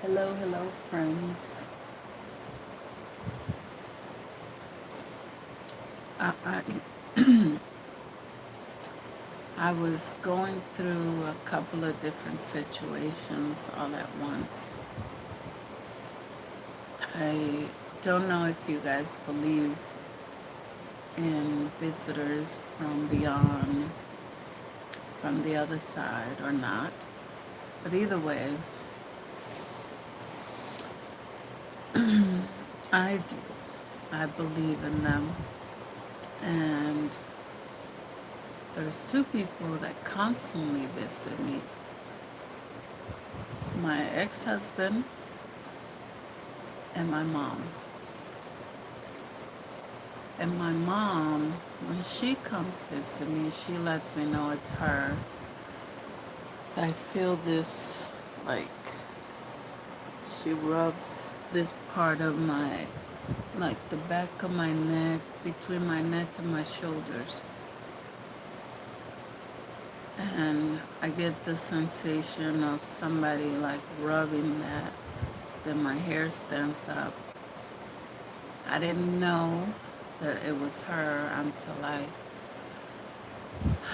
Hello, hello, friends. I, I, I was going through a couple of different situations all at once. I don't know if you guys believe in visitors from beyond, from the other side or not, but either way, I do. I believe in them. And there's two people that constantly visit me. It's my ex-husband and my mom. And my mom, when she comes visit me, she lets me know it's her. So I feel this, like, she rubs this part of my, like the back of my neck, between my neck and my shoulders. And I get the sensation of somebody like rubbing that. Then my hair stands up. I didn't know that it was her until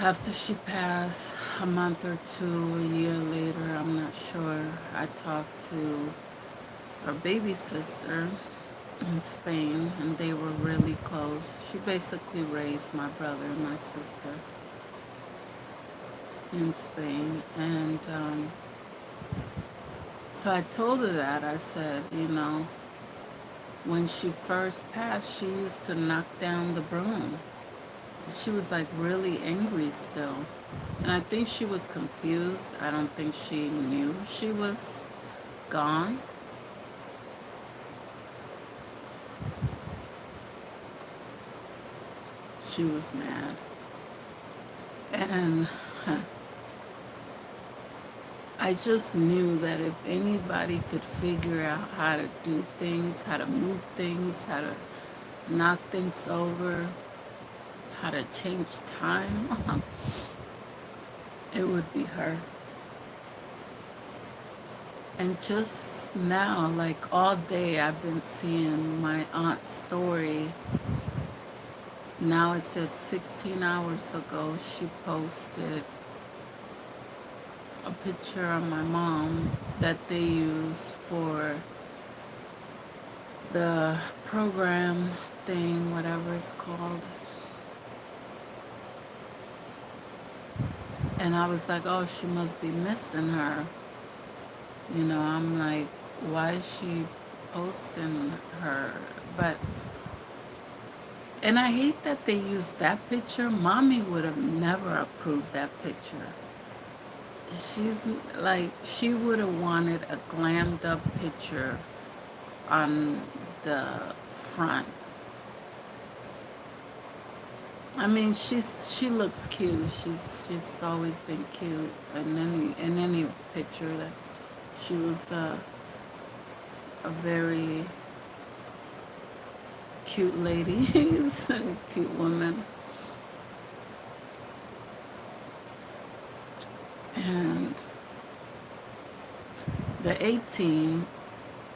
after she passed, a month or two, a year later, I'm not sure, I talked to her baby sister in Spain, and they were really close. She basically raised my brother and my sister in Spain. And so I told her that. I said, when she first passed, she used to knock down the broom. She was like really angry still. And I think she was confused. I don't think she knew she was gone. She was mad. And I just knew that if anybody could figure out how to do things, how to move things, how to knock things over, how to change time, it would be her. And just now, like all day, I've been seeing my aunt's story. Now it says 16 hours ago, she posted a picture of my mom that they use for the program thing, whatever it's called. And I was like, oh, she must be missing her. I'm like, why is she posting her? But, and I hate that they used that picture. Mommy would have never approved that picture. She's like, she would have wanted a glammed up picture on the front. I mean, she looks cute. She's always been cute in any picture that she was a very cute lady, a cute woman. And the 18,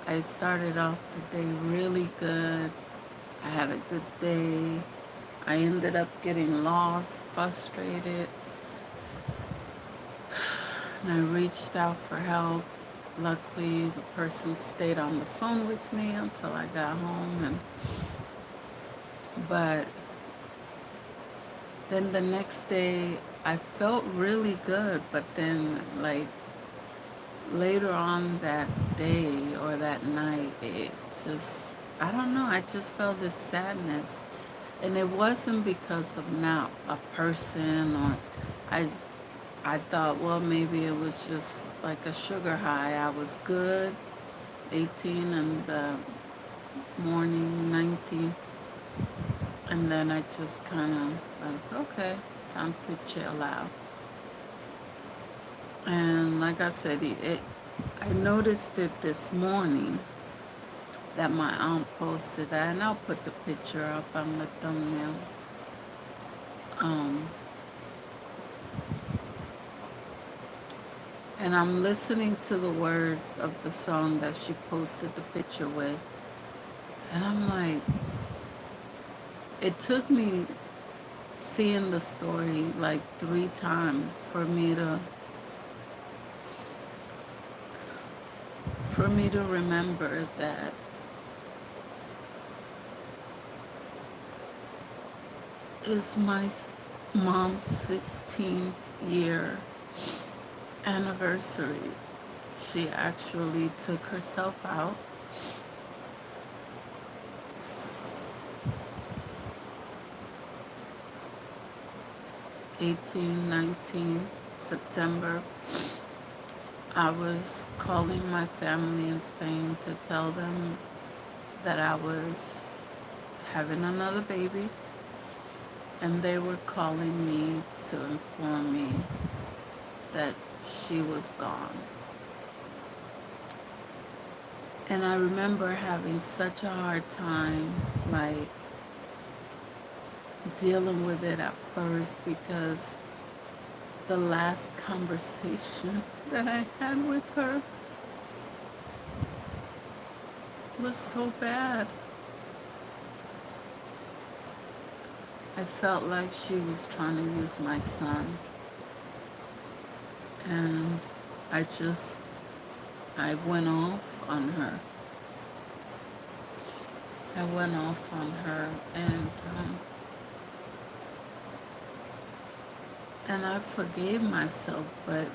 I started off the day really good. I had a good day. I ended up getting lost, frustrated, and I reached out for help. Luckily, the person stayed on the phone with me until I got home, but then the next day I felt really good, but then like later on that day or that night, it just, I don't know, I just felt this sadness. And it wasn't because of not a person, or I I thought, well, maybe it was just like a sugar high. I was good, 18, and the morning, 19. And then I just kind of like, okay, time to chill out. And like I said, I noticed it this morning that my aunt posted that, and I'll put the picture up on the thumbnail. Um, And I'm listening to the words of the song that she posted the picture with. And I'm like, it took me seeing the story like 3 times for me to remember that it's my mom's 16th year anniversary. She actually took herself out 18, 19 September. I was calling my family in Spain to tell them that I was having another baby, and they were calling me to inform me that she was gone. And I remember having such a hard time, like, dealing with it at first because the last conversation that I had with her was so bad. I felt like she was trying to use my son, and I just, I went off on her. I went off on her, and I forgave myself, but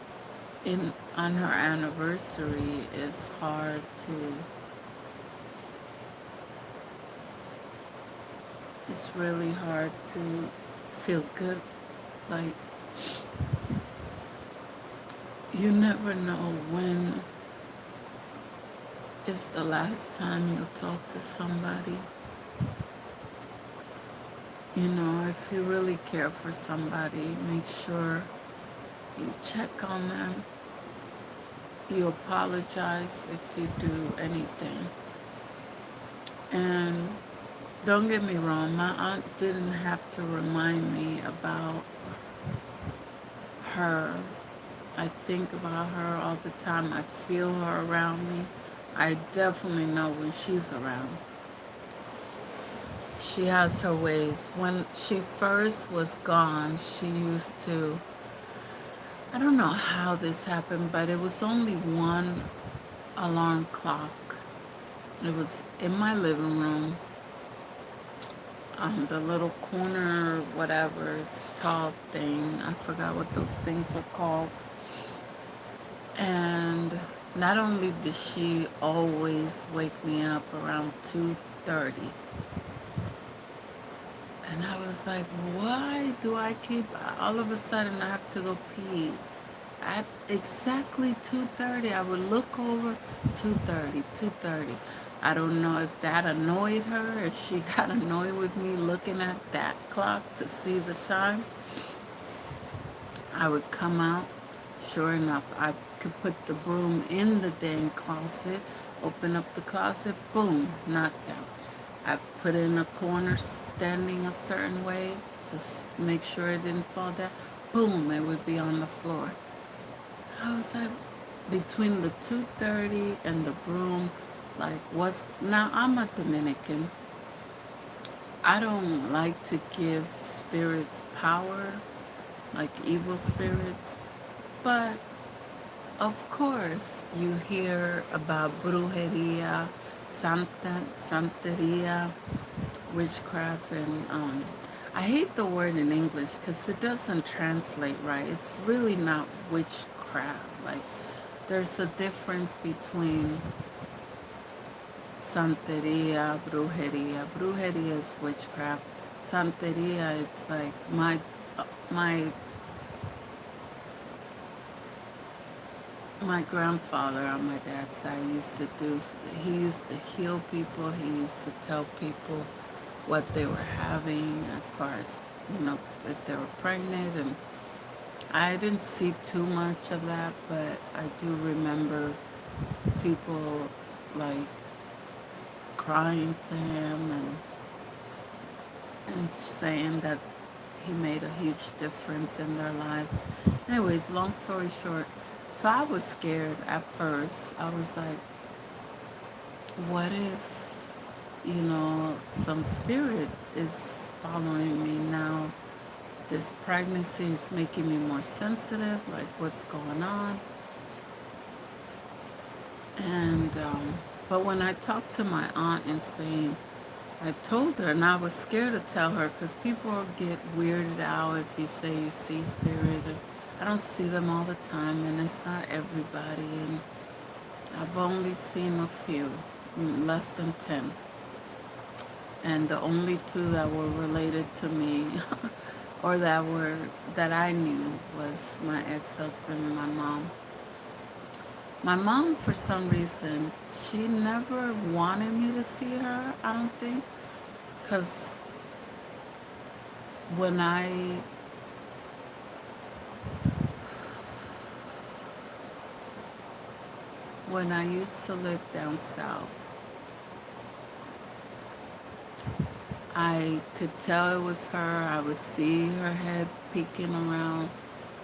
on her anniversary, it's really hard to feel good. Like, you never know when is the last time you'll talk to somebody. You know, if you really care for somebody, make sure you check on them. You apologize if you do anything. And don't get me wrong, my aunt didn't have to remind me about her. I think about her all the time. I feel her around me. I definitely know when she's around. She has her ways. When she first was gone, she used to, I don't know how this happened, but it was only one alarm clock. It was in my living room, the little corner, whatever, tall thing. I forgot what those things are called. And not only did she always wake me up around 2:30, and I was like, why do I keep, all of a sudden I have to go pee. At exactly 2:30, I would look over, 2:30, 2:30. I don't know if that annoyed her, if she got annoyed with me looking at that clock to see the time. I would come out. Sure enough, I could put the broom in the dang closet, open up the closet, boom, knocked out. I put it in a corner, standing a certain way to make sure it didn't fall down. Boom, it would be on the floor. I was like, between the 2:30 and the broom, like, what's, now I'm a Dominican. I don't like to give spirits power, like evil spirits, but of course you hear about brujeria, santeria, witchcraft, and I hate the word in English because it doesn't translate right. It's really not witchcraft. Like, there's a difference between santeria, brujeria. Brujeria is witchcraft. Santeria, it's like my my grandfather on my dad's side used to do. He used to heal people. He used to tell people what they were having as far as, if they were pregnant. And I didn't see too much of that, but I do remember people like crying to him and saying that he made a huge difference in their lives. Anyways, long story short, So I was scared at first. I was like, what if, some spirit is following me now? This pregnancy is making me more sensitive, like what's going on. And, but when I talked to my aunt in Spain, I told her, and I was scared to tell her because people get weirded out if you say you see spirit. I don't see them all the time, and it's not everybody. And I've only seen a few, less than 10. And the only two that were related to me or that I knew was my ex-husband and my mom. My mom, for some reason, she never wanted me to see her, I don't think, because when I used to live down south, I could tell it was her. I would see her head peeking around,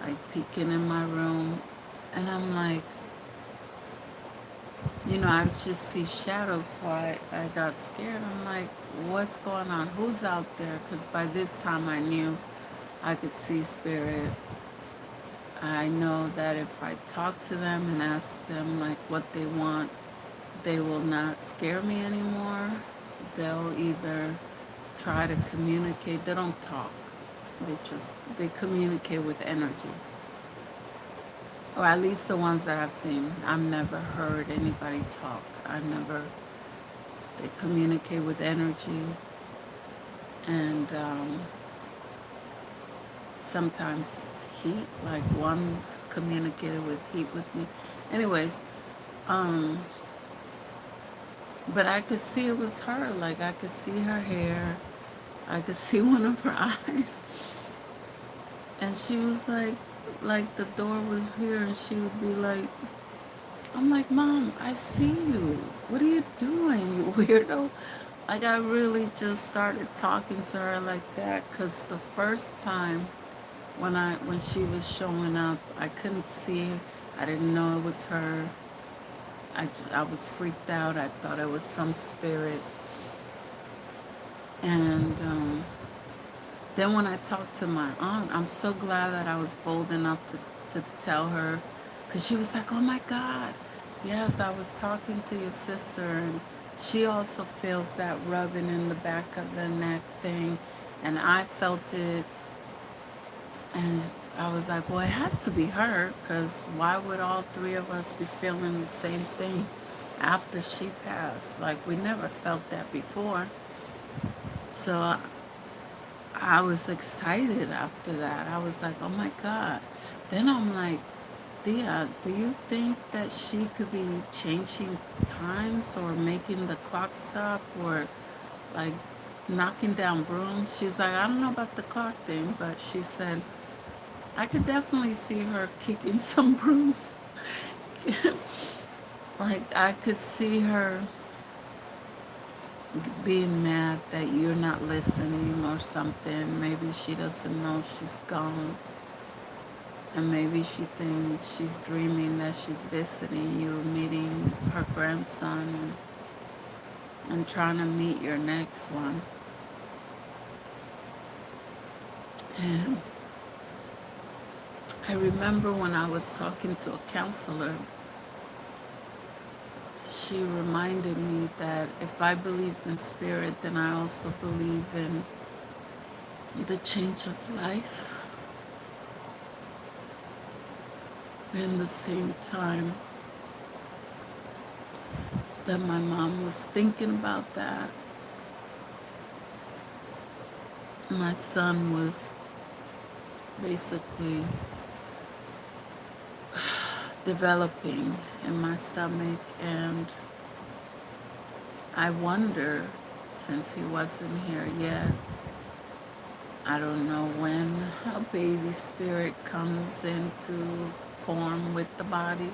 like peeking in my room. And I'm like, I would just see shadows. So I got scared. I'm like, what's going on? Who's out there? Because by this time I knew I could see spirit. I know that if I talk to them and ask them like what they want, they will not scare me anymore. They'll either try to communicate. They don't talk. They communicate with energy. Or at least the ones that I've seen. I've never heard anybody talk. They communicate with energy, and sometimes it's heat. Like one communicated with heat with me. Anyways, um, but I could see it was her. Like I could see her hair. I could see one of her eyes. And she was like the door was here, and she would be like, I'm like, Mom, I see you. What are you doing, you weirdo? Like, I really just started talking to her like that because the first time when she was showing up, I couldn't see. I didn't know it was her. I was freaked out. I thought it was some spirit. And then when I talked to my aunt, I'm so glad that I was bold enough to tell her, because she was like, oh my God, yes, I was talking to your sister, and she also feels that rubbing in the back of the neck thing, and I felt it, and I was like, well, it has to be her, because why would all three of us be feeling the same thing after she passed? Like, we never felt that before. So I was excited after that. I was like, oh my God. Then I'm like, Dia, do you think that she could be changing times or making the clock stop or like knocking down brooms? She's like, I don't know about the clock thing, but she said, I could definitely see her kicking some brooms. Like, I could see her being mad that you're not listening or something. Maybe she doesn't know she's gone. And maybe she thinks she's dreaming that she's visiting you, meeting her grandson, and trying to meet your next one. And I remember when I was talking to a counselor, she reminded me that if I believed in spirit, then I also believe in the change of life. In the same time that my mom was thinking about that, my son was basically developing in my stomach, and I wonder, since he wasn't here yet, I don't know when a baby spirit comes into form with the body,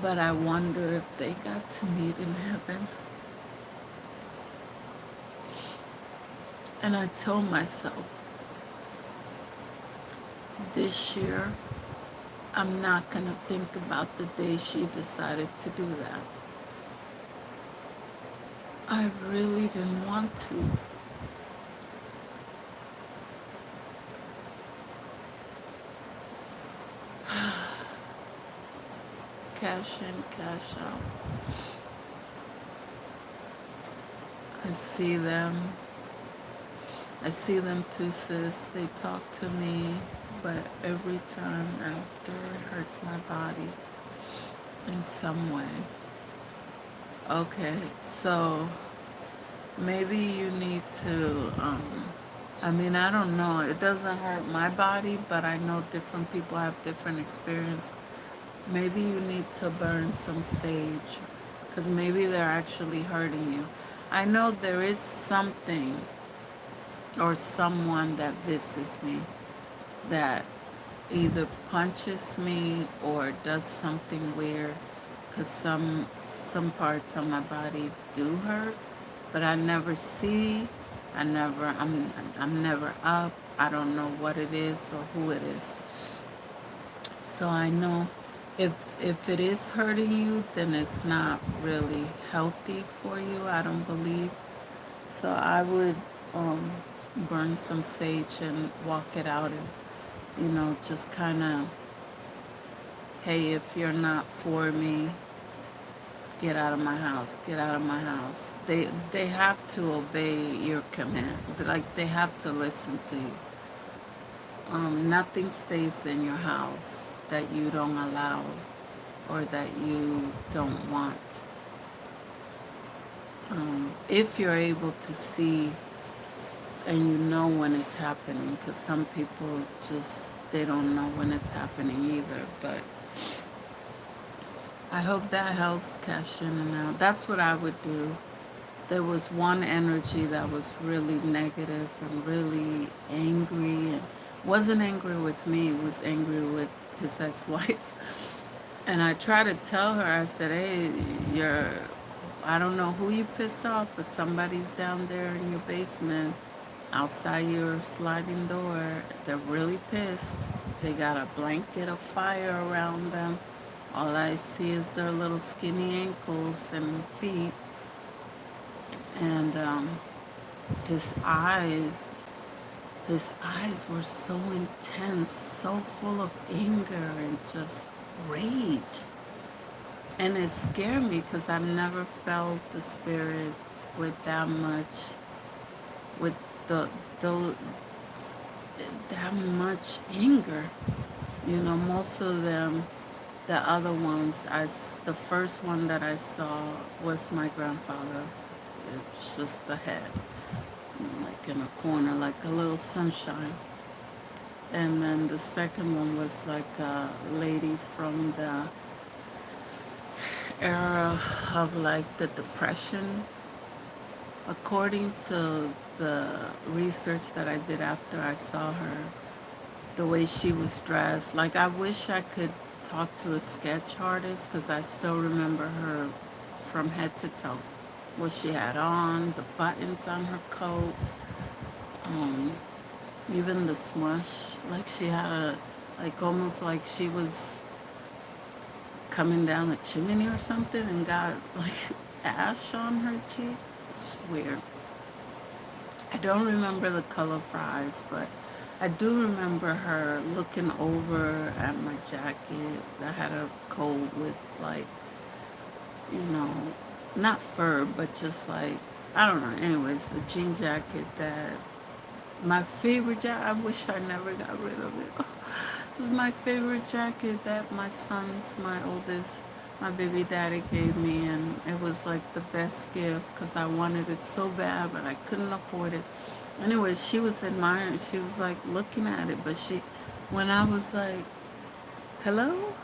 but I wonder if they got to meet in heaven. And I told myself, this year I'm not gonna think about the day she decided to do that. I really didn't want to. Cash in, cash out. I see them. I see them too, sis. They talk to me, but every time after it hurts my body in some way. Okay, so maybe you need to, I mean, I don't know. It doesn't hurt my body, but I know different people have different experience. Maybe you need to burn some sage because maybe they're actually hurting you. I know there is something or someone that visits me that either punches me or does something weird because some parts of my body do hurt, but I never see. I'm never up. I don't know what it is or who it is. So I know if it is hurting you, then it's not really healthy for you. I don't believe. So I would um, burn some sage and walk it out, and just kind of, hey, if you're not for me, get out of my house. Get out of my house. They have to obey your command. Like they have to listen to you. Nothing stays in your house that you don't allow or that you don't want. If you're able to see and you know when it's happening, because some people just, they don't know when it's happening either. But I hope that helps, cash in and out. That's what I would do. There was one energy that was really negative and really angry, and wasn't angry with me, was angry with his ex-wife. And I tried to tell her, I said, hey, I don't know who you pissed off, but somebody's down there in your basement outside your sliding door. They're really pissed. They got a blanket of fire around them. All I see is their little skinny ankles and feet. And his eyes, his eyes were so intense, so full of anger and just rage. And it scared me because I've never felt the spirit with that much, with the those that much anger. Most of them, the other ones, the first one that I saw was my grandfather. It's just the head, like in a corner, like a little sunshine. And then the second one was like a lady from the era of like the Depression. According to the research that I did after I saw her, the way she was dressed, like I wish I could talk to a sketch artist because I still remember her from head to toe. What she had on, the buttons on her coat, um, even the smush, like she had like almost like she was coming down a chimney or something and got like ash on her cheek. It's weird. I don't remember the color of her eyes, but I do remember her looking over at my jacket. I had a coat with like, you know, not fur, but just like, I don't know. Anyways, the jean jacket that my favorite jacket. I wish I never got rid of it. It was my favorite jacket that my oldest, my baby daddy gave me, and it was like the best gift because I wanted it so bad, but I couldn't afford it. Anyway, she was admiring. She was like looking at it, but when I was like, "Hello,"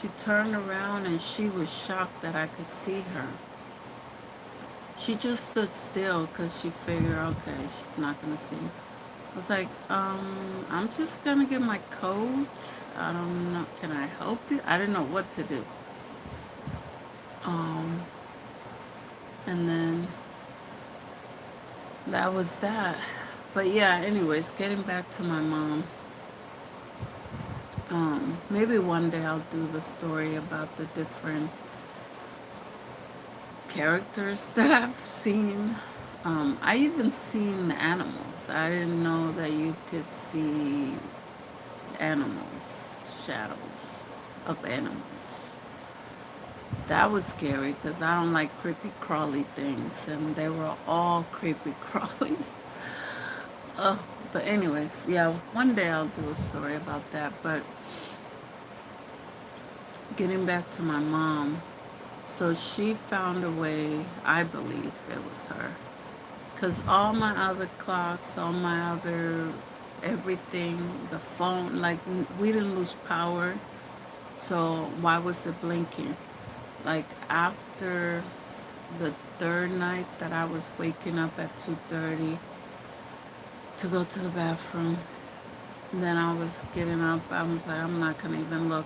she turned around and she was shocked that I could see her. She just stood still because she figured, okay, she's not gonna see me. I was like, I'm just gonna get my coat. I don't know. Can I help you? I didn't know what to do. Um, and then that was that. But yeah, anyways, getting back to my mom. Maybe one day I'll do the story about the different characters that I've seen. I even seen animals. I didn't know that you could see animals, shadows of animals. That was scary because I don't like creepy crawly things, and they were all creepy crawlies. Oh, but anyways, yeah, one day I'll do a story about that. But getting back to my mom, so she found a way, I believe it was her, because all my other clocks, all my other everything, the phone, like we didn't lose power, so why was it blinking? Like after the third night that I was waking up at 2:30 to go to the bathroom, then I was getting up. I was like, I'm not gonna even look.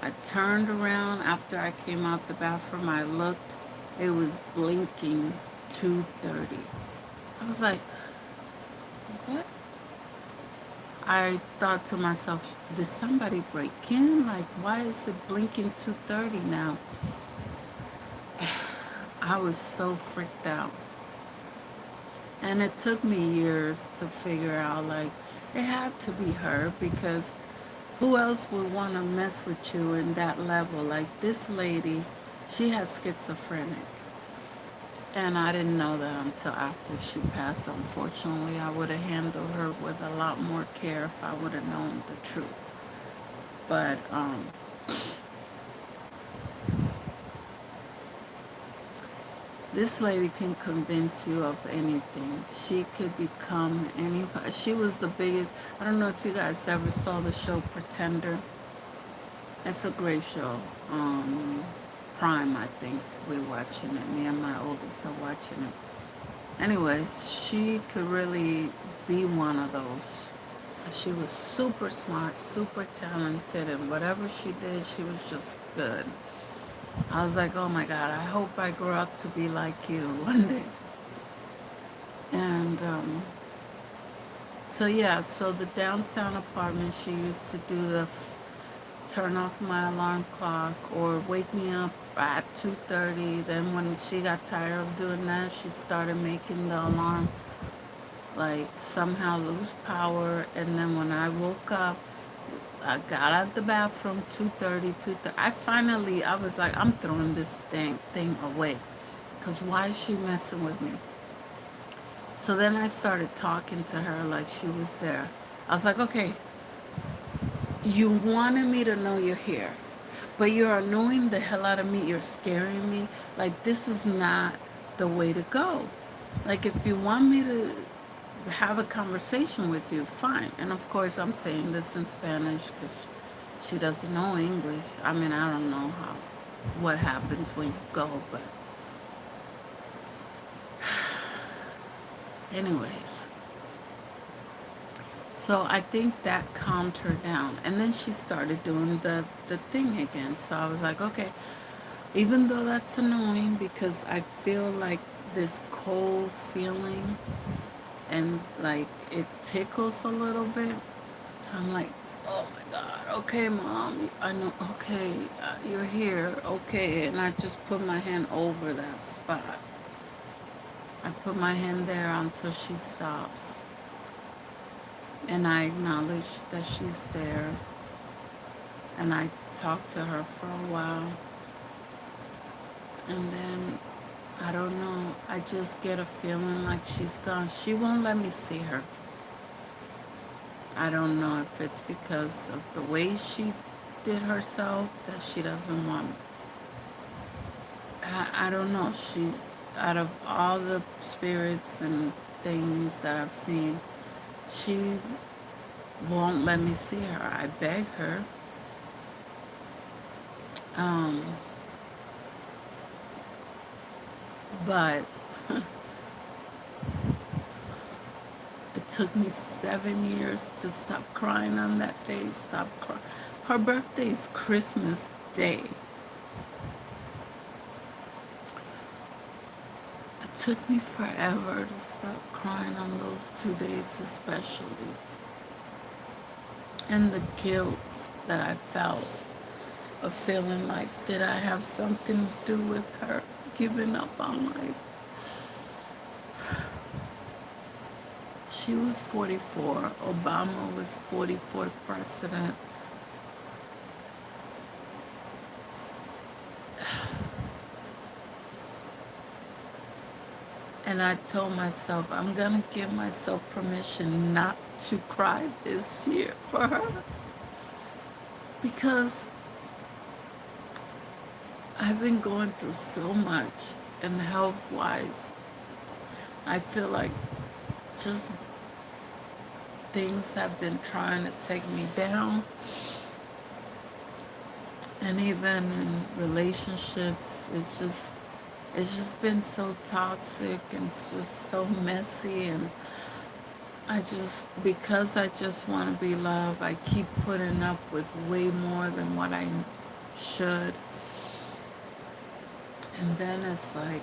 I turned around after I came out the bathroom. I looked. It was blinking 2:30. I was like, what? I thought to myself, did somebody break in? Like, why is it blinking 2:30 now? I was so freaked out. And it took me years to figure out, like, it had to be her because who else would want to mess with you in that level? Like, this lady, she has schizophrenic. And I didn't know that until after she passed. Unfortunately, I would have handled her with a lot more care if I would have known the truth. But this lady can convince you of anything. She could become anybody. She was the biggest. I don't know if you guys ever saw the show Pretender. It's a great show. Prime, I think we're watching it. Me and my oldest are watching it. Anyways, she could really be one of those. She was super smart, super talented, and whatever she did, she was just good. I was like, oh my God, I hope I grow up to be like you one day. And so, yeah, so the downtown apartment, she used to do the turn off my alarm clock or wake me up at 2:30. Then when she got tired of doing that, she started making the alarm like somehow lose power. And then when I woke up, I got out of the bathroom 2:30, 2:30. I was like, I'm throwing this thing away. Because why is she messing with me? So then I started talking to her like she was there. I was like, okay, you wanted me to know you're here, but you're annoying the hell out of me. You're scaring me. Like, this is not the way to go. Like, if you want me to have a conversation with you, fine. And of course, I'm saying this in Spanish because she doesn't know English. I mean, I don't know what happens when you go, but anyways. So I think that calmed her down. And then she started doing the thing again. So I was like, okay, even though that's annoying because I feel like this cold feeling and like it tickles a little bit. So I'm like, oh my God, okay, mom, I know, okay, you're here, okay. And I just put my hand over that spot. I put my hand there until she stops. And I acknowledge that she's there. And I talk to her for a while. And then, I don't know, I just get a feeling like she's gone. She won't let me see her. I don't know if it's because of the way she did herself that she doesn't want. I don't know. She, out of all the spirits and things that I've seen, she won't let me see her. I beg her. Um, but it took me 7 years to stop crying on that day. Stop crying. Her birthday is Christmas Day. It took me forever to stop crying on those 2 days, especially. and the guilt that I felt of feeling like, did I have something to do with her giving up on life? She was 44. Obama was 44th president. And I told myself, I'm going to give myself permission not to cry this year for her. Because I've been going through so much, and health wise, I feel like just things have been trying to take me down. And even in relationships, it's just been so toxic, and it's just so messy. And because I just want to be loved, I keep putting up with way more than what I should. And then it's like,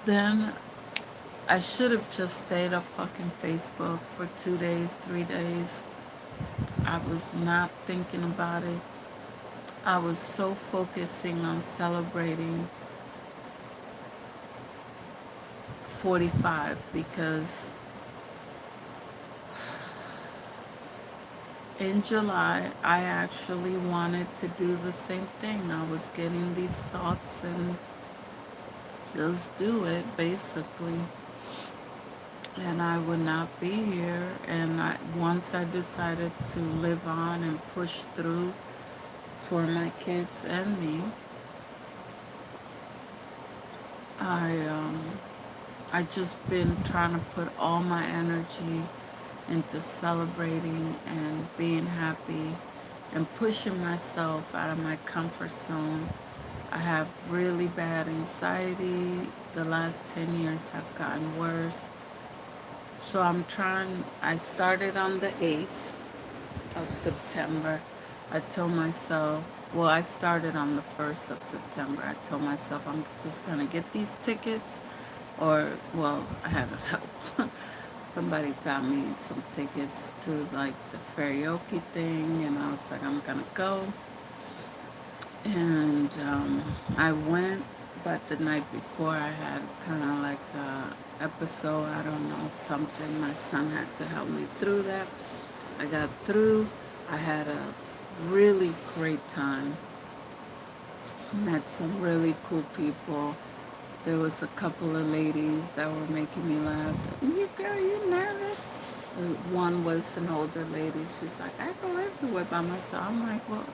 then I should have just stayed off fucking Facebook for 2 days, 3 days. I was not thinking about it. I was so focusing on celebrating 45 because in July I actually wanted to do the same thing. I was getting these thoughts and just do it basically. And I would not be here. And once I decided to live on and push through for my kids and me, I I just been trying to put all my energy into celebrating and being happy and pushing myself out of my comfort zone. I have really bad anxiety. The last 10 years have gotten worse. So I started on the 8th of September. I told myself, well, I started on the 1st of September. I told myself I'm just going to get these tickets, or, well, I had help. Somebody got me some tickets to like the karaoke thing, and I was like, I'm going to go. And I went, but the night before I had kind of like a episode, I don't know, something. My son had to help me through that. I got through. I had a really great time. Met some really cool people. There was a couple of ladies that were making me laugh. You girl, you nervous? One was an older lady. She's like, I go everywhere by myself. I'm like, well,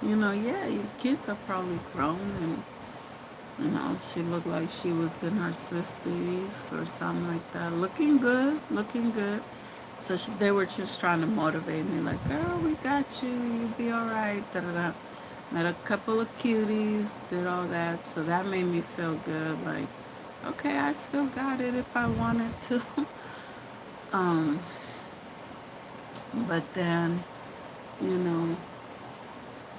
yeah, your kids are probably grown, and she looked like she was in her 60s or something like that. Looking good, looking good. So they were just trying to motivate me, like, girl, we got you. You'll be all right. Da da da. Met a couple of cuties, did all that. So that made me feel good. Like, okay, I still got it if I wanted to. um, but then, you know,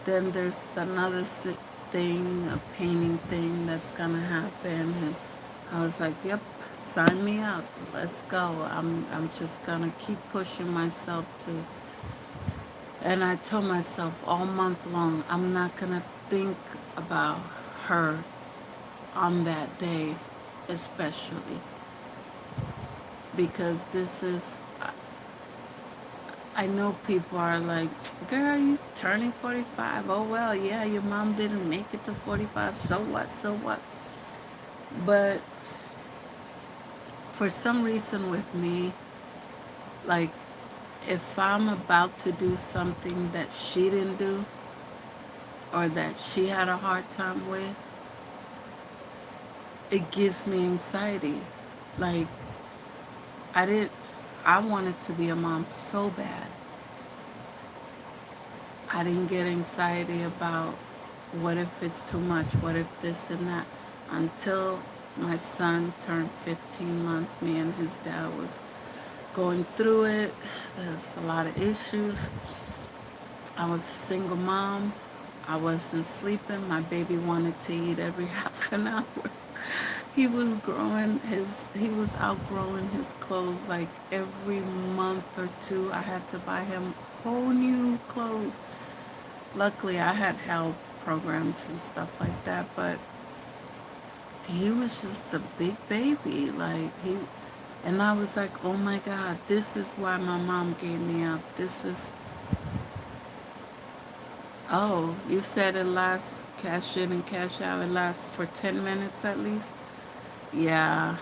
then there's another thing, a painting thing that's gonna happen, and I was like, yep, sign me up, let's go. I'm just gonna keep pushing myself to. And I told myself all month long, I'm not gonna think about her on that day, especially because this is. I know people are like, girl, you turning 45. Oh, well, yeah, your mom didn't make it to 45. So what? So what? But for some reason with me, like, if I'm about to do something that she didn't do or that she had a hard time with, it gives me anxiety. Like, I didn't, I wanted to be a mom so bad. I didn't get anxiety about what if it's too much, what if this and that, until my son turned 15 months. Me and his dad was going through it. There's a lot of issues. I was a single mom. I wasn't sleeping. My baby wanted to eat every half an hour. he was outgrowing his clothes like every month or two. I had to buy him whole new clothes. Luckily I had help programs and stuff like that, but he was just a big baby. And I was like, oh my God, this is why my mom gave me up. This is, oh, you said it lasts, cash in and cash out, it lasts for 10 minutes at least? Yeah,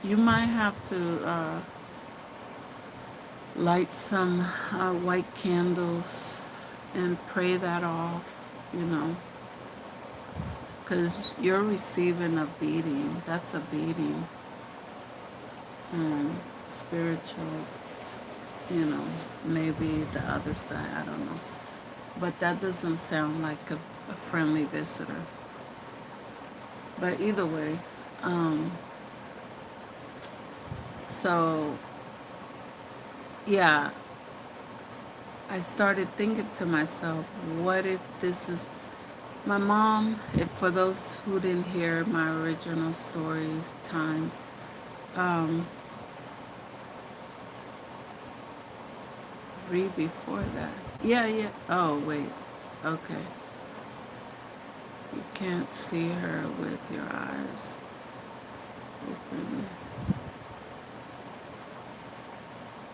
you might have to light some white candles and pray that off, you know, because you're receiving a beating. That's a beating. And spiritual, you know, maybe the other side, I don't know. But that doesn't sound like a friendly visitor. But either way, um, so yeah, I started thinking to myself, what if this is my mom? If for those who didn't hear my original stories times, um, read before that. Yeah, yeah. Oh, wait. Okay. You can't see her with your eyes open.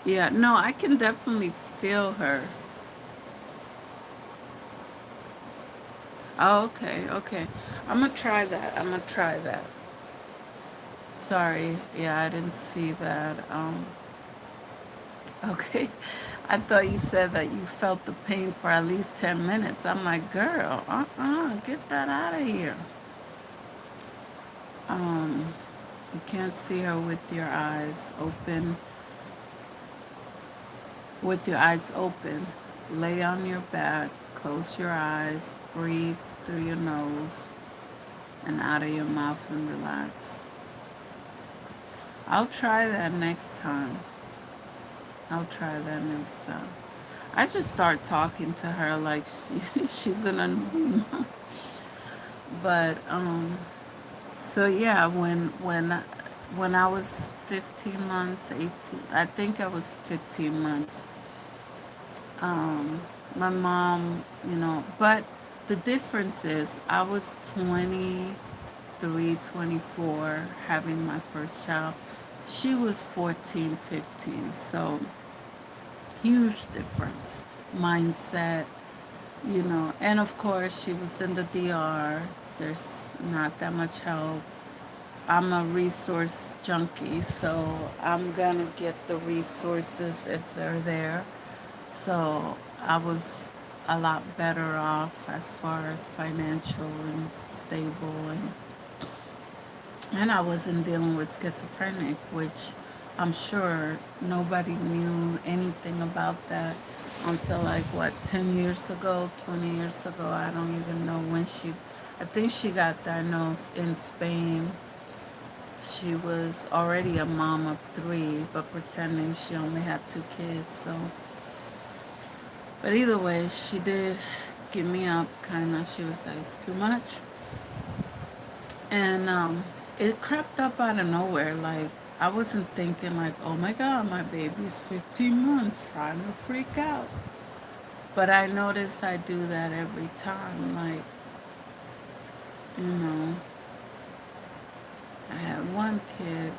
Yeah, no, I can definitely feel her. Oh, okay, okay. I'm gonna try that. I'm gonna try that. Sorry. Yeah, I didn't see that. Okay. I thought you said that you felt the pain for at least 10 minutes. I'm like, girl, get that out of here. Um, you can't see her with your eyes open. With your eyes open, lay on your back, close your eyes, breathe through your nose and out of your mouth and relax. I'll try that next time. I'll try that next time. I just start talking to her like she's an unknown mom. But so yeah, when I was 15 months, 18, I think I was 15 months. Um, my mom, you know, but the difference is I was 23, 24 having my first child. She was 14, 15. So huge difference. Mindset, you know, and of course she was in the DR. There's not that much help. I'm a resource junkie, so I'm gonna get the resources if they're there. So I was a lot better off as far as financial and stable, and I wasn't dealing with schizophrenic, which I'm sure nobody knew anything about that until like what, 10 years ago, 20 years ago. I don't even know when I think she got diagnosed in Spain. She was already a mom of three, but pretending she only had two kids. So, but either way, she did give me up, kind of. She was like, it's too much. And it crept up out of nowhere. Like, I wasn't thinking, like, oh my God, my baby's 15 months, trying to freak out. But I noticed I do that every time. Like, you know, I had one kid,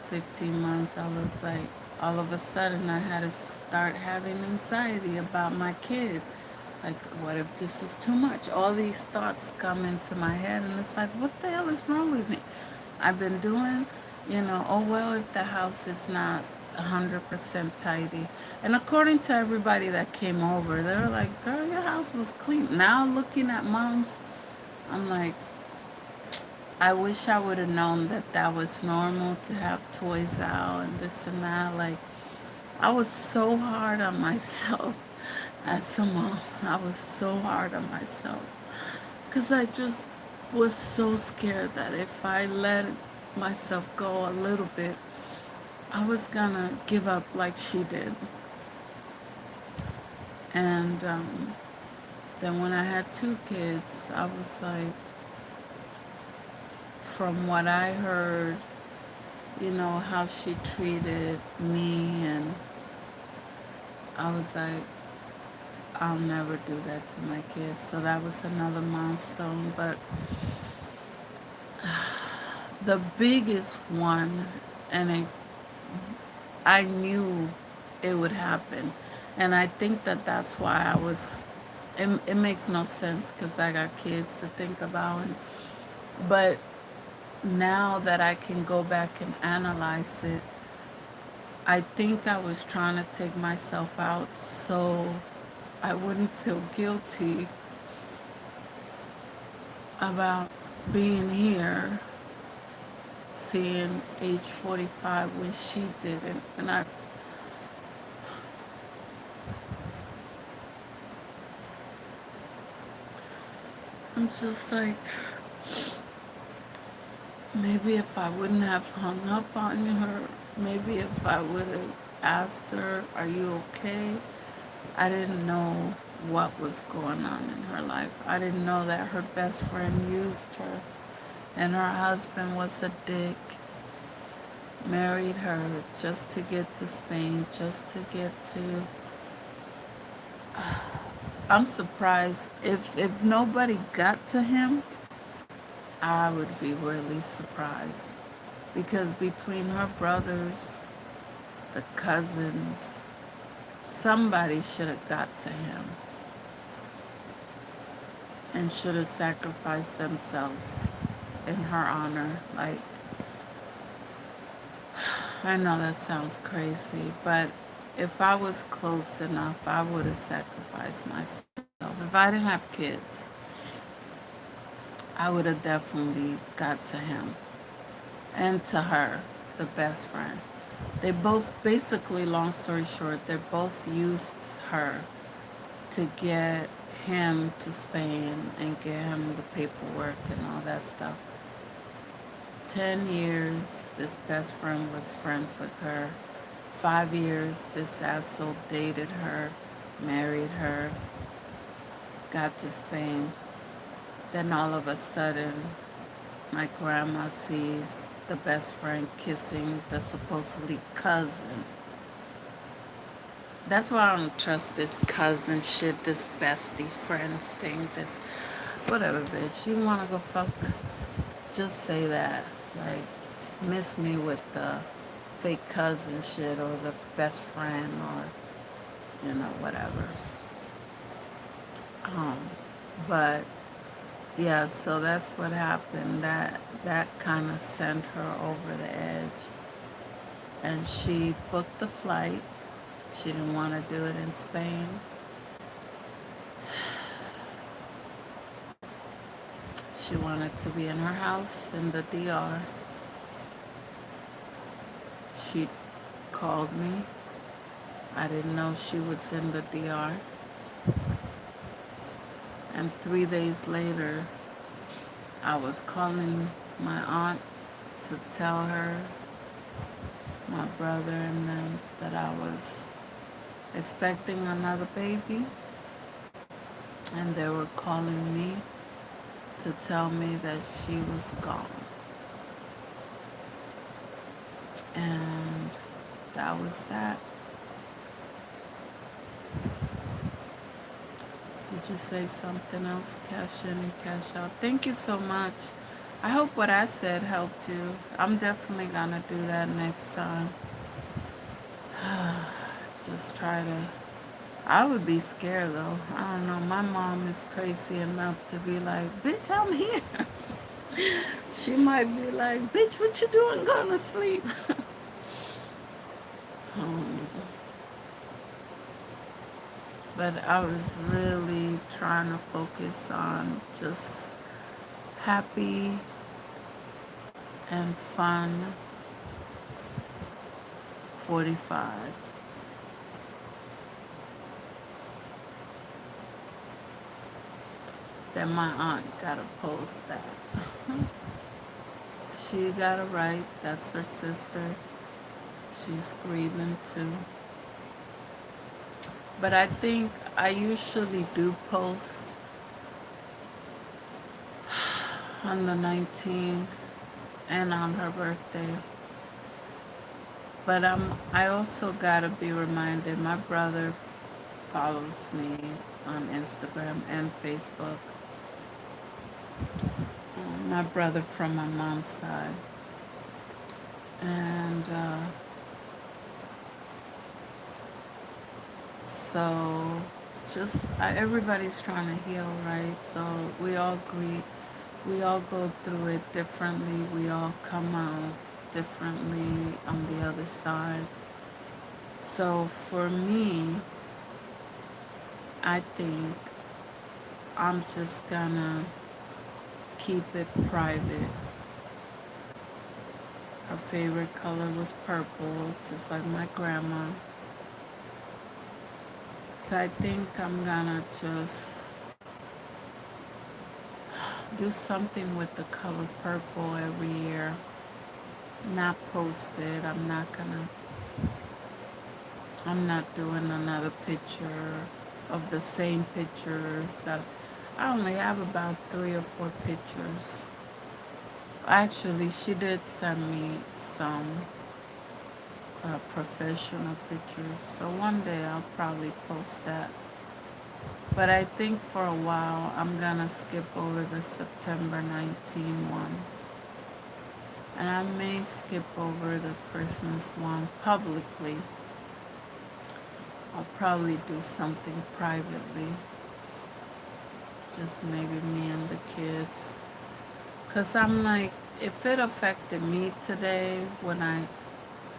15 months. I was like, all of a sudden, I had to start having anxiety about my kid. Like, what if this is too much? All these thoughts come into my head, and it's like, what the hell is wrong with me? I've been doing, you know, oh well, if the house is not 100% tidy. And according to everybody that came over, they were like, girl, your house was clean. Now looking at mom's, I'm like, I wish I would have known that that was normal to have toys out and this and that. Like, I was so hard on myself as a mom. I was so hard on myself because I just was so scared that if I let myself go a little bit, I was gonna give up like she did. And then when I had two kids, I was like, from what I heard, how she treated me, and I was like, I'll never do that to my kids. So that was another milestone. But the biggest one, and I knew it would happen. And I think that that's why it makes no sense because I got kids to think about. But now that I can go back and analyze it, I think I was trying to take myself out so I wouldn't feel guilty about being here, seeing age 45 when she didn't. And I'm just like, maybe if I wouldn't have hung up on her, maybe if I would have asked her, are you okay? I didn't know what was going on in her life. I didn't know that her best friend used her and her husband was a dick, married her just to get to Spain, just to get to. I'm surprised if nobody got to him, I would be really surprised because between her brothers, the cousins, somebody should have got to him and should have sacrificed themselves in her honor. Like, I know that sounds crazy, but if I was close enough, I would have sacrificed myself. If I didn't have kids, I would have definitely got to him and to her, the best friend. They both, basically, long story short, they both used her to get him to Spain and get him the paperwork and all that stuff. 10 years, this best friend was friends with her. 5 years, this asshole dated her, married her, got to Spain. Then all of a sudden, my grandma sees the best friend kissing the supposedly cousin. That's why I don't trust this cousin shit, this bestie friends thing, this whatever, bitch. You wanna go fuck? Just say that. Like, miss me with the fake cousin shit or the best friend or whatever. Um, but yeah, so that's what happened. That kind of sent her over the edge, and she booked the flight. She didn't want to do it in Spain. She wanted to be in her house in the DR. She called me. I didn't know she was in the DR. And 3 days later, I was calling my aunt to tell her, my brother and them, that I was expecting another baby. And they were calling me to tell me that she was gone. And that was that. Did you say something else? Cash in and cash out. Thank you so much. I hope what I said helped you. I'm definitely gonna do that next time. Just try to. I would be scared though. I don't know. My mom is crazy enough to be like, bitch, I'm here. She might be like, bitch, what you doing going to sleep? um, but I was really trying to focus on just happy and fun 45. Then my aunt got to post that. She got it right. That's her sister. She's grieving too. But I think I usually do post on the 19th. and on her birthday. But I also gotta be reminded. My brother follows me on Instagram and Facebook. My brother from my mom's side, and so just everybody's trying to heal, right? So we all agree. We all go through it differently. We all come out differently on the other side. So for me, I think I'm just gonna keep it private. Her favorite color was purple, just like my grandma. So I think I'm gonna just do something with the color purple every year. Not post it. I'm not doing another picture of the same pictures that I only have about 3 or 4 pictures. Actually, she did send me some professional pictures, so one day I'll probably post that. But I think for a while I'm gonna skip over the September 19 one. And I may skip over the Christmas one publicly. I'll probably do something privately. Just maybe me and the kids. Because I'm like, if it affected me today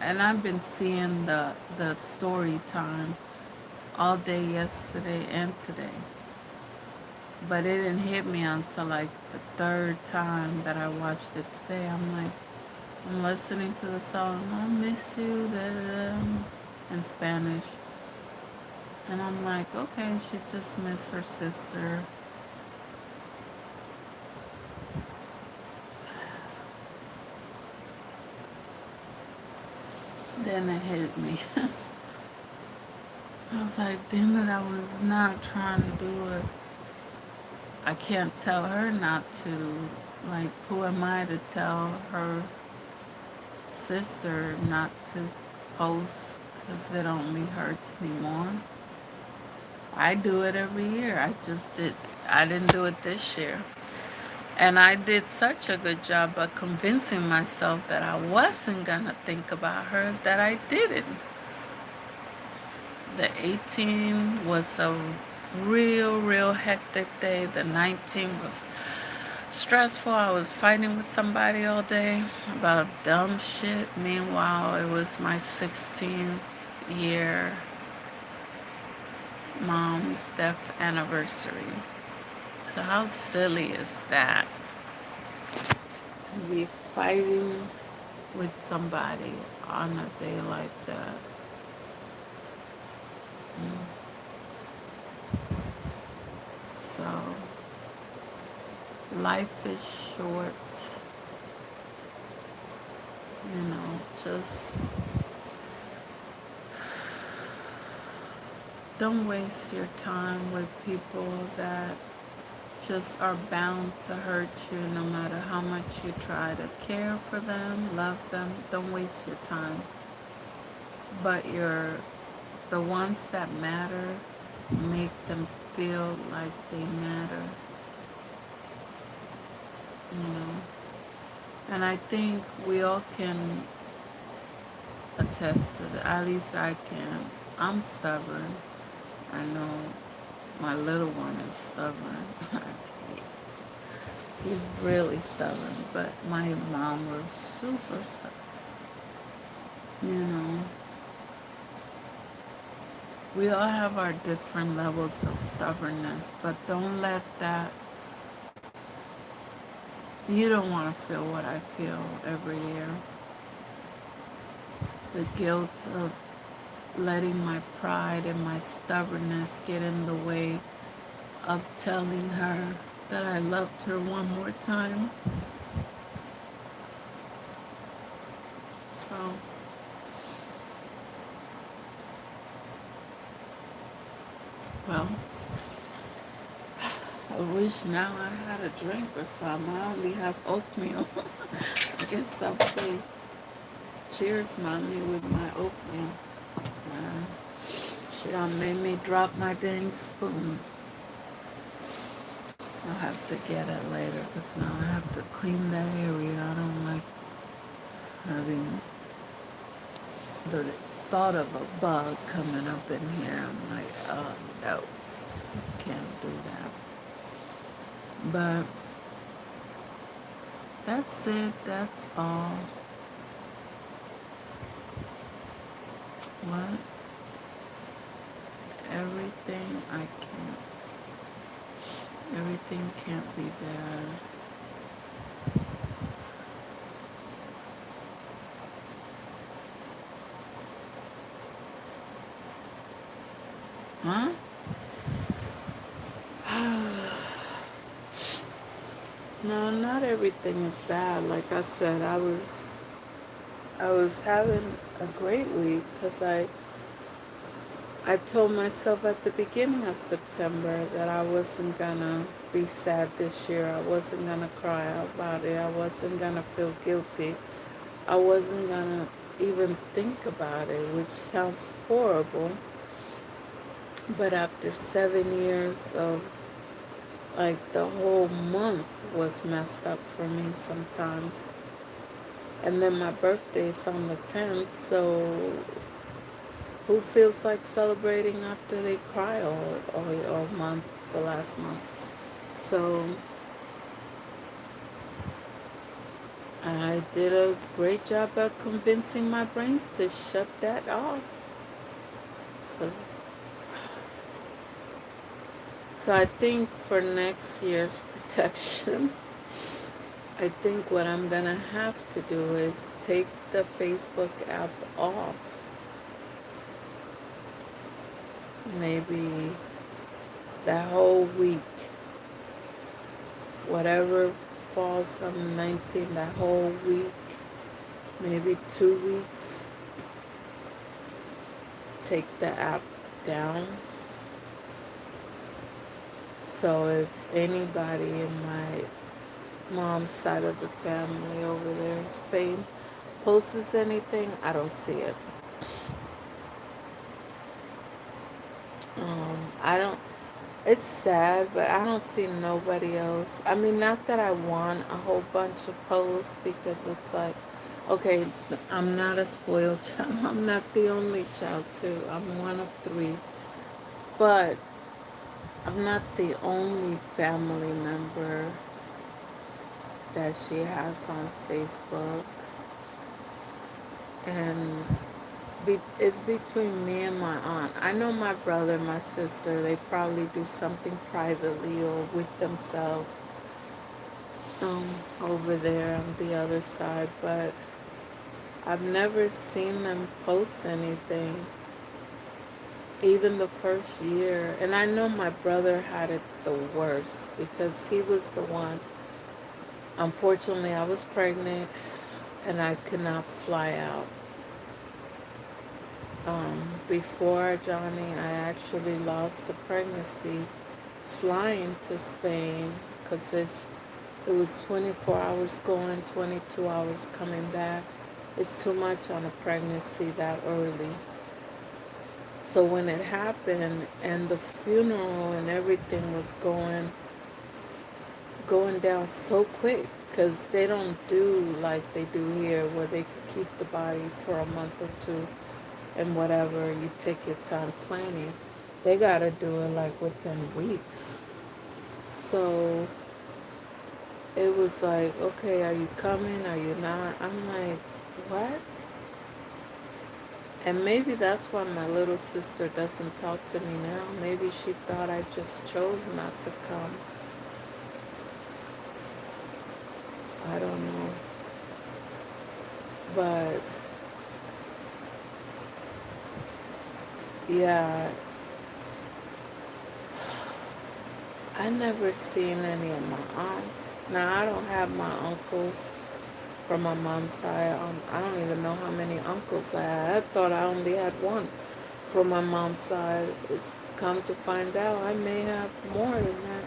and I've been seeing the story time all day yesterday and today. But it didn't hit me until like the third time that I watched it today. I'm listening to the song, I miss you, da, da, da, in Spanish. And I'm like, okay, she just missed her sister. Then it hit me. I was like, damn it, I was not trying to do it. I can't tell her not to. Like, who am I to tell her sister not to post? Because it only hurts me more. I do it every year. I didn't do it this year. And I did such a good job of convincing myself that I wasn't going to think about her that I didn't. The 18 was a real hectic day. The 19 was stressful. I was fighting with somebody all day about dumb shit. Meanwhile, it was my 16th year mom's death anniversary. So how silly is that? To be fighting with somebody on a day like that. So life is short. Just don't waste your time with people that just are bound to hurt you no matter how much you try to care for them, love them. Don't waste your time. But the ones that matter, make them feel like they matter, you know. And I think we all can attest to that. At least I can. I'm stubborn. I know my little one is stubborn. He's really stubborn, but my mom was super stubborn. You know, we all have our different levels of stubbornness, but don't let that, you don't want to feel what I feel every year. The guilt of letting my pride and my stubbornness get in the way of telling her that I loved her one more time. So, well, I wish now I had a drink or something. I only have oatmeal. I guess I'll say cheers, mommy, with my oatmeal. She done made me drop my dang spoon. I'll have to get it later because now I have to clean that area. I don't like having the thought of a bug coming up in here. I'm like, oh no, can't do that. But that's it. That's all. What? Everything I can't. Everything can't be bad. Huh? No, not everything is bad. Like I said, I was having a great week because I told myself at the beginning of September that I wasn't gonna be sad this year. I wasn't gonna cry about it. I wasn't gonna feel guilty. I wasn't gonna even think about it, which sounds horrible. But after 7 years of like the whole month was messed up for me sometimes. And then my birthday's on the 10th, so who feels like celebrating after they cry all month, the last month? So I did a great job at convincing my brain to shut that off. 'Cause, so I think for next year's protection, I think what I'm gonna have to do is take the Facebook app off. Maybe that whole week, whatever falls on the 19th, that whole week, maybe 2 weeks, take the app down. So if anybody in my mom's side of the family over there in Spain posts anything, I don't see it. I don't, it's sad, but I don't see nobody else. I mean, not that I want a whole bunch of posts because it's like, okay, I'm not a spoiled child. I'm not the only child, too. I'm one of three. But I'm not the only family member that she has on Facebook. And it's between me and my aunt. I know my brother, my sister, they probably do something privately or with themselves over there on the other side, but I've never seen them post anything, even the first year. And I know my brother had it the worst because he was the one. Unfortunately, I was pregnant and I could not fly out. Before Johnny, I actually lost the pregnancy flying to Spain because it was 24 hours going, 22 hours coming back. It's too much on a pregnancy that early. So when it happened and the funeral and everything was going down so quick because they don't do like they do here where they could keep the body for a month or two and whatever, you take your time planning. They gotta do it like within weeks. So it was like, okay, are you coming? Are you not? I'm like, what? And maybe that's why my little sister doesn't talk to me now. Maybe she thought I just chose not to come. I don't know. But yeah, I never seen any of my aunts. Now I don't have my uncles from my mom's side. I don't even know how many uncles I had. I thought I only had one from my mom's side. Come to find out, I may have more than that.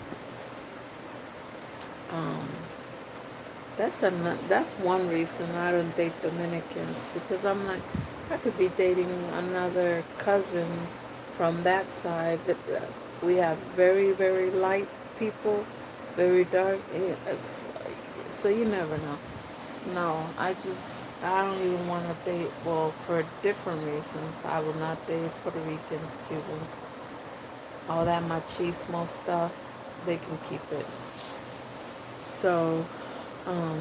Um, that's one reason I don't date Dominicans, because I'm like, I could be dating another cousin from that side. That we have very very light people, very dark. Yes. So you never know. No, I don't even want to date. Well, for different reasons, I will not date Puerto Ricans, Cubans, all that machismo stuff. They can keep it. So, um,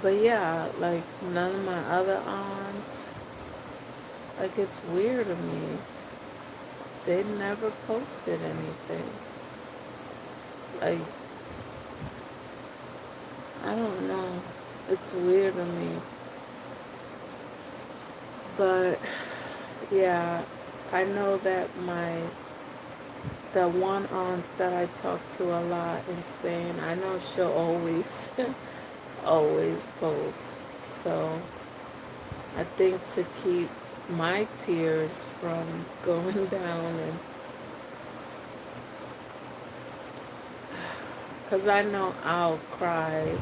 but yeah, like none of my other aunts, like it's weird to me. They never posted anything. Like, I don't know. It's weird to me. But yeah, I know that the one aunt that I talk to a lot in Spain, I know she'll always always post. So I think to keep my tears from going down, and because I know I'll cry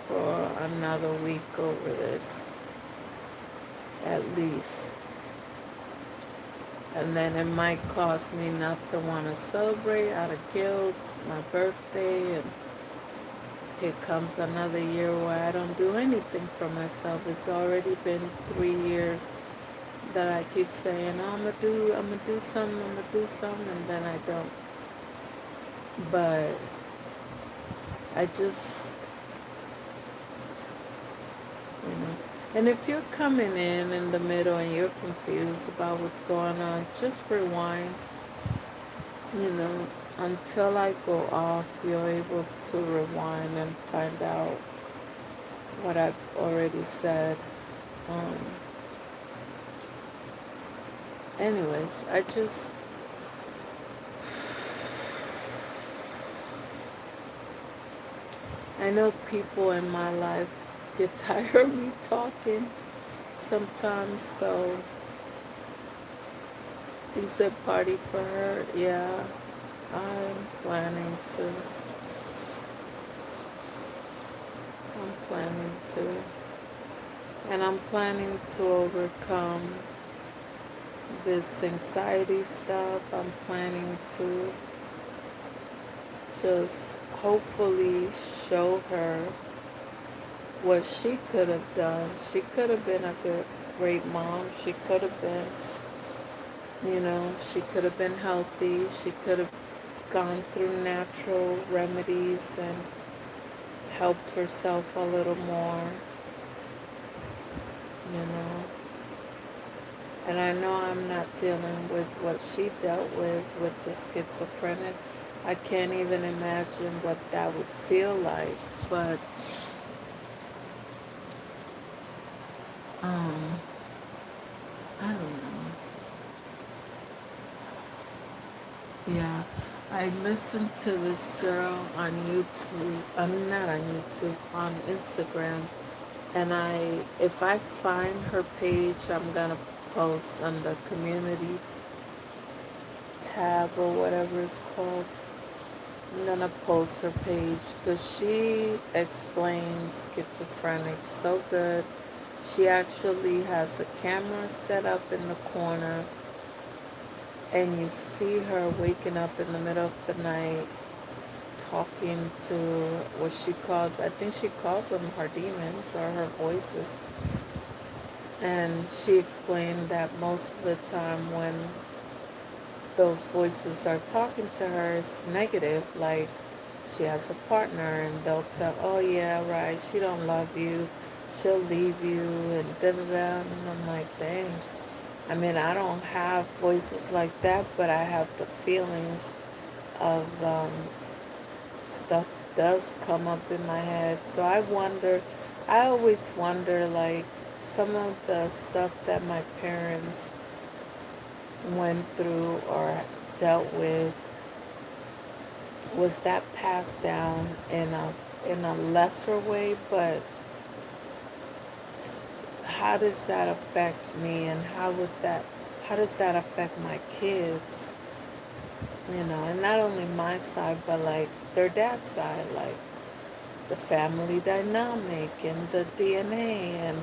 for another week over this, at least. And then it might cause me not to want to celebrate out of guilt my birthday, and here comes another year where I don't do anything for myself. It's already been 3 years that I keep saying, oh, I'm gonna do something, I'm gonna do something, and then I don't. But I just, you know. And if you're coming in the middle and you're confused about what's going on, just rewind, you know, until I go off, you're able to rewind and find out what I've already said. Um, anyways, I know people in my life get tired of me talking sometimes, so he said party for her. Yeah, I'm planning to. I'm planning to. And I'm planning to overcome this anxiety stuff. I'm planning to just hopefully show her what she could have done. She could have been a great mom. She could have been, she could have been healthy. She could have gone through natural remedies and helped herself a little more, you know. And I know I'm not dealing with what she dealt with the schizophrenic. I can't even imagine what that would feel like. But um, I don't know. Yeah, I listened to this girl on YouTube. I'm not on YouTube, on Instagram. And if I find her page, I'm gonna post on the community tab or whatever it's called. I'm gonna post her page because she explains schizophrenic so good. She actually has a camera set up in the corner, and you see her waking up in the middle of the night talking to what she calls, I think she calls them her demons or her voices. And she explained that most of the time when those voices are talking to her, it's negative. Like she has a partner and they'll tell, oh yeah, right, she don't love you, she'll leave you, and da da da. And I'm like, dang. I mean, I don't have voices like that, but I have the feelings of stuff does come up in my head. So I always wonder, like, some of the stuff that my parents went through or dealt with, was that passed down in a lesser way, but how does that affect me, and how does that affect my kids? And not only my side, but like their dad's side, like the family dynamic and the DNA,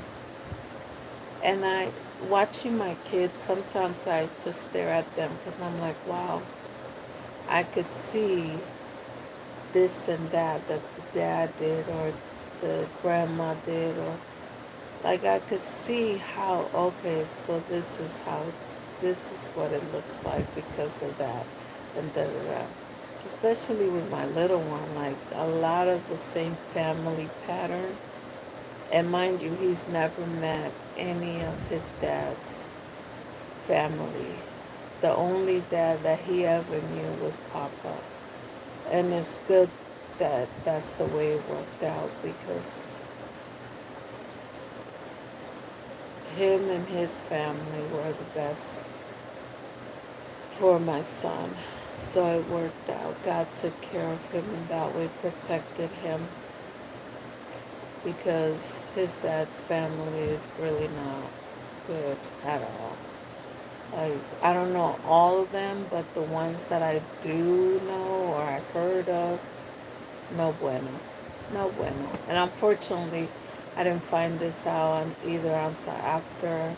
and I watching my kids. Sometimes I just stare at them because I'm like, wow, I could see this and that the dad did or the grandma did, or like I could see how, okay, so this is what it looks like because of that, and da da da. Especially with my little one, like a lot of the same family pattern. And mind you, he's never met any of his dad's family. The only dad that he ever knew was Papa. And it's good that that's the way it worked out, because him and his family were the best for my son. So it worked out. God took care of him in that way, protected him, because his dad's family is really not good at all. Like, I don't know all of them, but the ones that I do know or I've heard of, no bueno. No bueno. And unfortunately, I didn't find this out either until after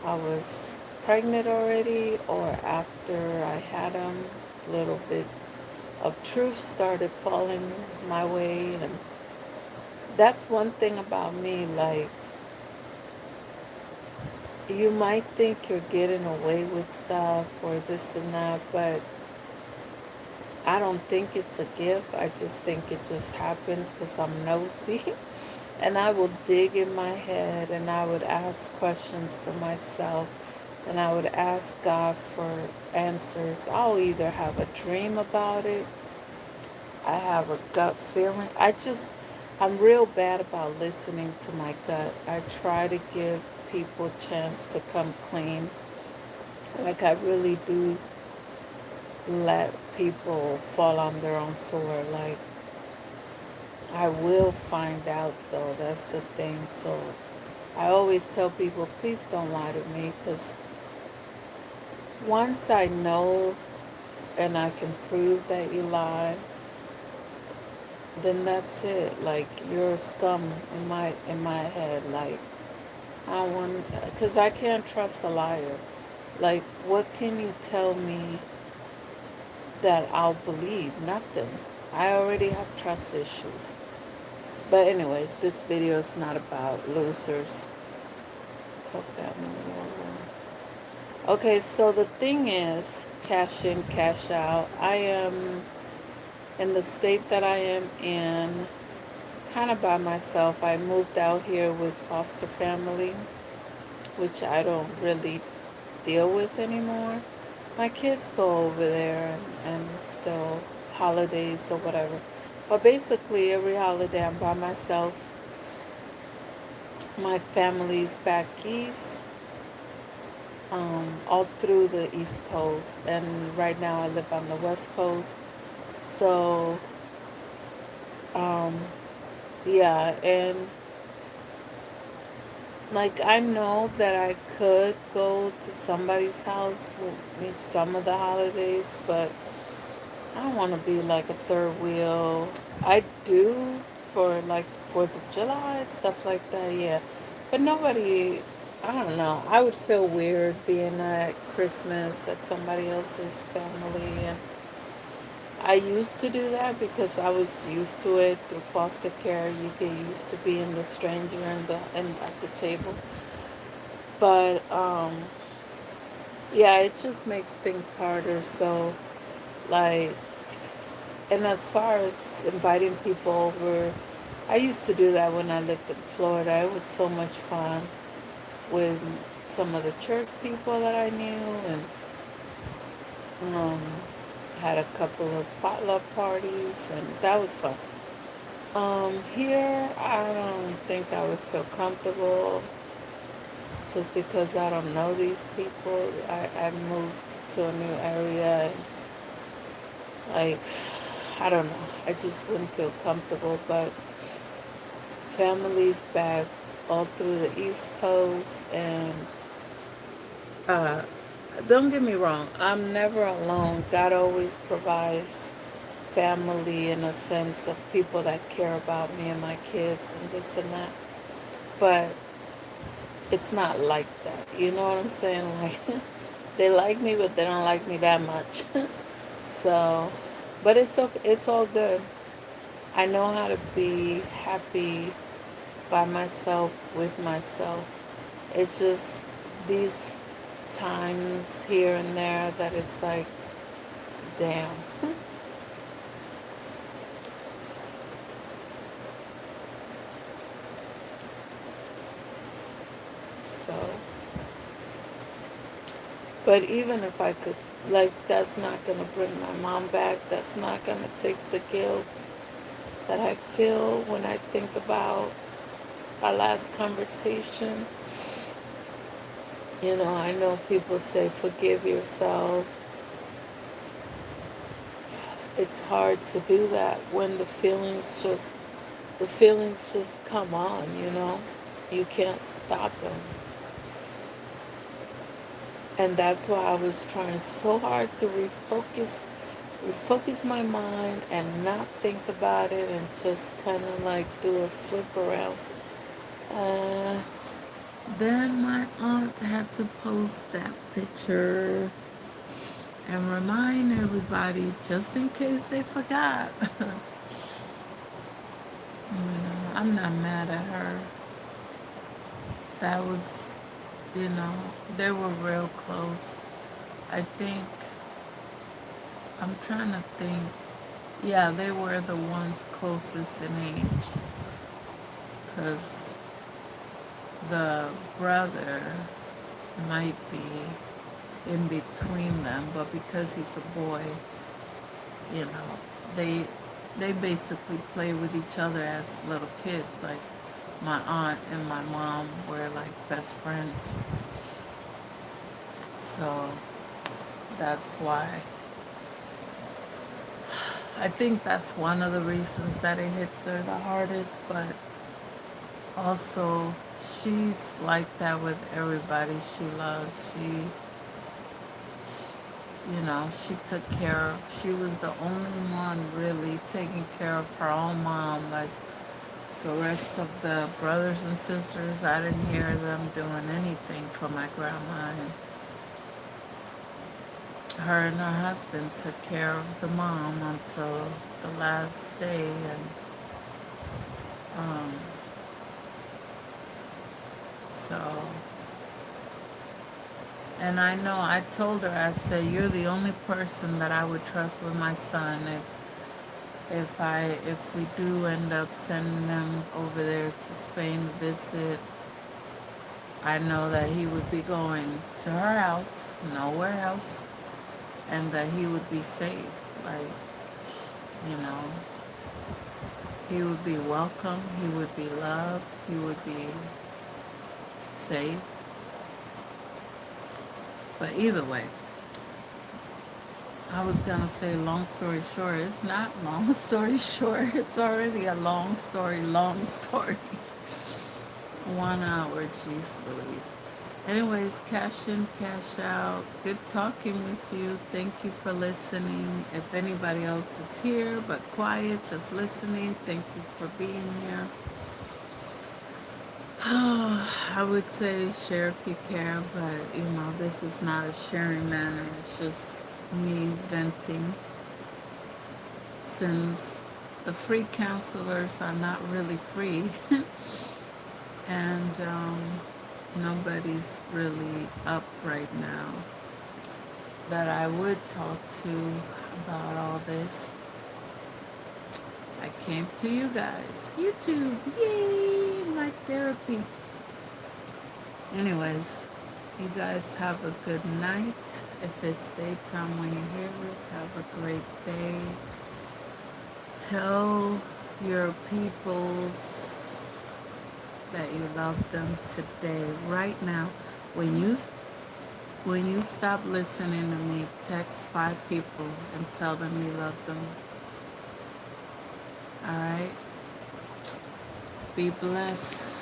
I was pregnant already or after I had him. A little bit of truth started falling my way. And that's one thing about me. Like, you might think you're getting away with stuff or this and that, but I don't think it's a gift. I just think it just happens because I'm nosy. And I will dig in my head and I would ask questions to myself and I would ask God for answers. I'll either have a dream about it, I have a gut feeling. I'm real bad about listening to my gut. I try to give people a chance to come clean. Like, I really do let people fall on their own sword. Like, I will find out though. That's the thing. So I always tell people, please don't lie to me, because once I know and I can prove that you lie, then that's it. Like, you're a scum in my head. Like, I want, because I can't trust a liar. Like, what can you tell me that I'll believe? Nothing. I already have trust issues. But anyways, this video is not about losers. Co-family. Okay, so the thing is, cash in, cash out. I am in the state that I am in, kind of by myself. I moved out here with foster family, which I don't really deal with anymore. My kids go over there and still holidays or whatever. But basically, every holiday I'm by myself. My family's back east, all through the East Coast, and right now I live on the West Coast. So, um, yeah, and like I know that I could go to somebody's house with some of the holidays, but I don't want to be like a third wheel. I do for like the 4th of July, stuff like that, yeah. But nobody, I don't know. I would feel weird being at Christmas at somebody else's family. And I used to do that because I was used to it through foster care. You get used to being the stranger and at the table. But yeah, it just makes things harder. So, like, and as far as inviting people over, I used to do that when I lived in Florida. It was so much fun with some of the church people that I knew, and um, had a couple of potluck parties, and that was fun. Here, I don't think I would feel comfortable just because I don't know these people. I moved to a new area, and like, I don't know. I just wouldn't feel comfortable, but families back all through the East Coast, and uh, don't get me wrong, I'm never alone. God always provides family in a sense of people that care about me and my kids and this and that. But it's not like that. You know what I'm saying? Like, they like me, but they don't like me that much. So, but it's okay. It's all good. I know how to be happy by myself, with myself. It's just these times here and there that it's like, damn. So, but even if I could, like, that's not going to bring my mom back. That's not going to take the guilt that I feel when I think about our last conversation. You know, I know people say forgive yourself. It's hard to do that when the feelings just come on, you know. You can't stop them. And that's why I was trying so hard to refocus my mind and not think about it and just kind of like do a flip around. Uh, then my aunt had to post that picture and remind everybody just in case they forgot. I'm not mad at her. That was, you know, they were real close. I think, I'm trying to think. Yeah, they were the ones closest in age. Because the brother might be in between them, but because he's a boy, you know, they they basically play with each other as little kids. Like my aunt and my mom were like best friends. So that's why I think that's one of the reasons that it hits her the hardest, but also she's like that with everybody she loves. You know, she took care of, she was the only one really taking care of her own mom. Like the rest of the brothers and sisters, I didn't hear them doing anything for my grandma. And her and her husband took care of the mom until the last day. And um, so, and I know I told her, I said, you're the only person that I would trust with my son. If we do end up sending them over there to Spain to visit, I know that he would be going to her house, nowhere else, and that he would be safe. Like, you know, he would be welcome, he would be loved, he would be safe. But either way, I was gonna say long story short. It's not long story short. It's already a long story, long story. 1 hour, jeez Louise. Anyways, cash in, cash out. Good talking with you. Thank you for listening. If anybody else is here but quiet, just listening, thank you for being here. I would say share if you care, but you know, this is not a sharing manner. It's just me venting since the free counselors are not really free. And nobody's really up right now that I would talk to about all this. I came to you guys. YouTube. Yay! My therapy. Anyways, you guys have a good night. If it's daytime when you hear this, have a great day. Tell your peoples that you love them today, right now. When you stop listening to me, text 5 people and tell them you love them. All right? Be blessed.